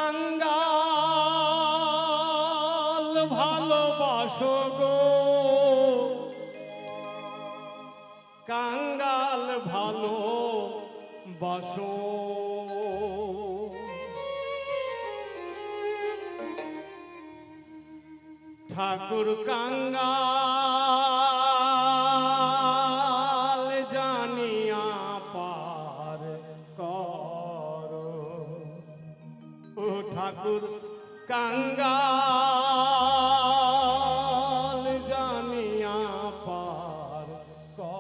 কাঙ্গাল ভালোবাসো গো, কাঙ্গাল ভালোবাসো। ঠাকুর কাঙ্গাল জানিয়া পার করো, ও ঠাকুর কাঙ্গাল জানিয়া পার করো।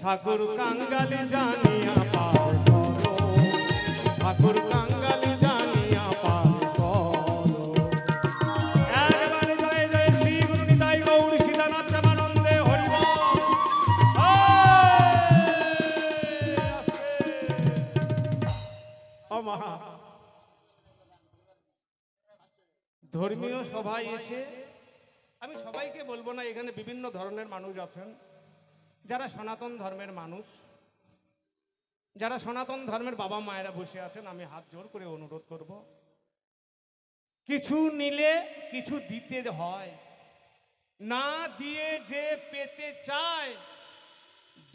ঠাকুর কাঙ্গালি জানিয়া পার করো, ঠাকুর কাঙ্গালি জানিয়া পার করো। একবারে জয় জয় শ্রী গুরু নিতাই গৌর সীতানাথ প্রেমানন্দে হরি বল। ধর্মীয় সভায় এসে আমি সবাইকে বলবো না, এখানে বিভিন্ন ধরনের মানুষ আছেন। যারা সনাতন ধর্মের মানুষ, যারা সনাতন ধর্মের বাবা মায়েরা বসে আছেন, আমি হাত জোর করে অনুরোধ করব, কিছু নিলে কিছু দিতে হয়, না দিয়ে যে পেতে চায়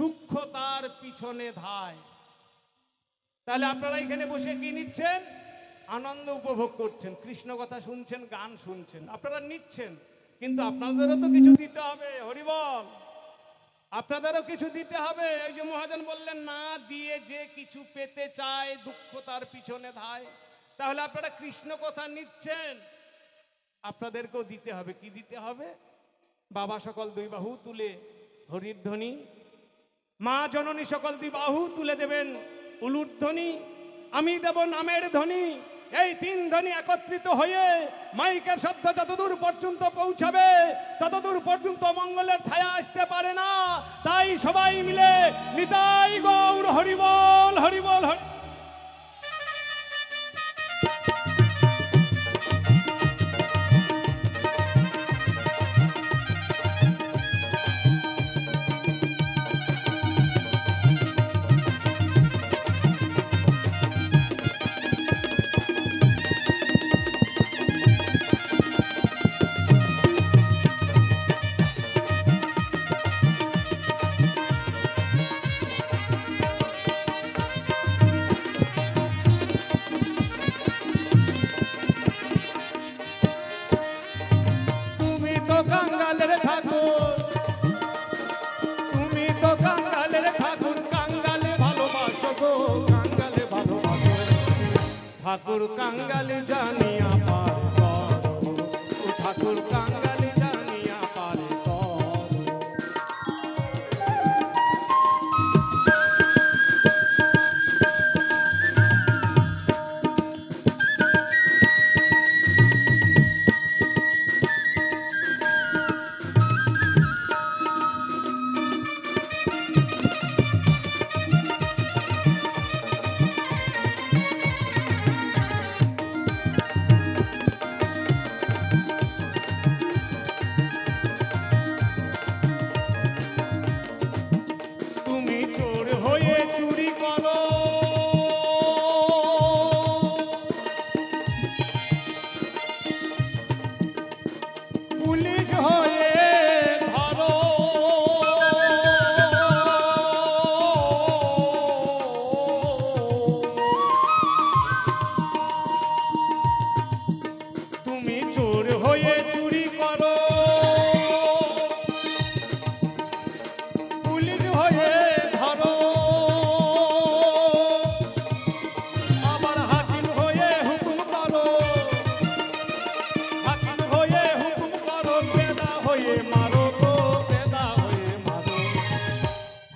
দুঃখ তার পিছনে ধায়। তাহলে আপনারা এখানে বসে কি নিচ্ছেন? আনন্দ উপভোগ করছেন, কৃষ্ণ কথা শুনছেন, গান শুনছেন, আপনারা নিচ্ছেন, কিন্তু আপনাদেরও তো কিছু দিতে হবে। হরিবল, আপনাদেরও কিছু দিতে হবে। এই যে মহাজন বললেন, না দিয়ে যে কিছু পেতে চায় দুঃখ তার পিছনে ধায়। তাহলে আপনারা কৃষ্ণ কথা নিচ্ছেন, আপনাদেরকেও দিতে হবে। কি দিতে হবে? বাবা সকল দুই বাহু তুলে হরির ধ্বনি, মা জননী সকল দুই বাহু তুলে দেবেন উলুর ধ্বনি, আমি দেব নামের ধ্বনি। এই তিন ধ্বনি একত্রিত হয়ে মাইকের শব্দ যতদূর পর্যন্ত পৌঁছাবে ততদূর পর্যন্ত মঙ্গলের ছায়া আসতে পারে না। তাই সবাই মিলে নিতাই গৌর হরিবল হরিবল হরি। ঠাকুর কাঙ্গালি জানিয়া পার করো, ঠাকুর কাঙ্গালি জানিয়া পার করো।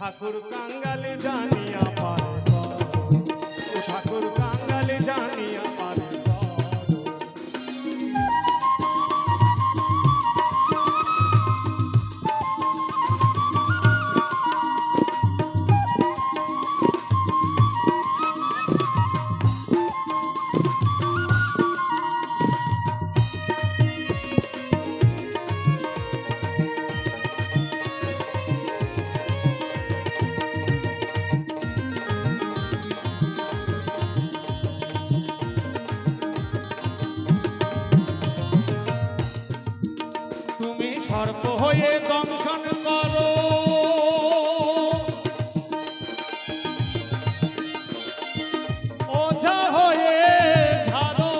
ঠাকুর কাঙ্গালি জানিয়া পার করো, ঠাকুর সর্প হয়ে দংশন করো, ওঝা হয়ে ঝাড়ো,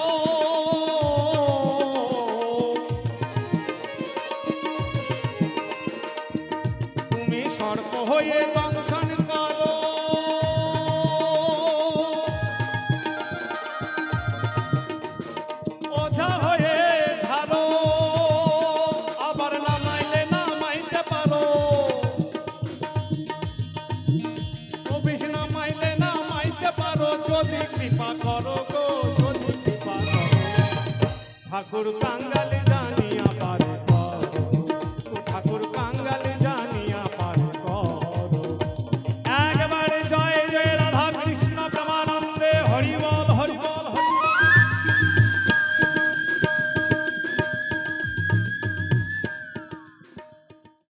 তুমি সর্প হয়ে দংশন করো, ওঝা হয়ে ঝাড়ো, আবার নামাইলে নামাইতে পারো, অফিস নামাইলে নামাইতে পারো, যদি কৃপা করো গো, যদি কৃপা করো। ঠাকুর কাঙ্গালি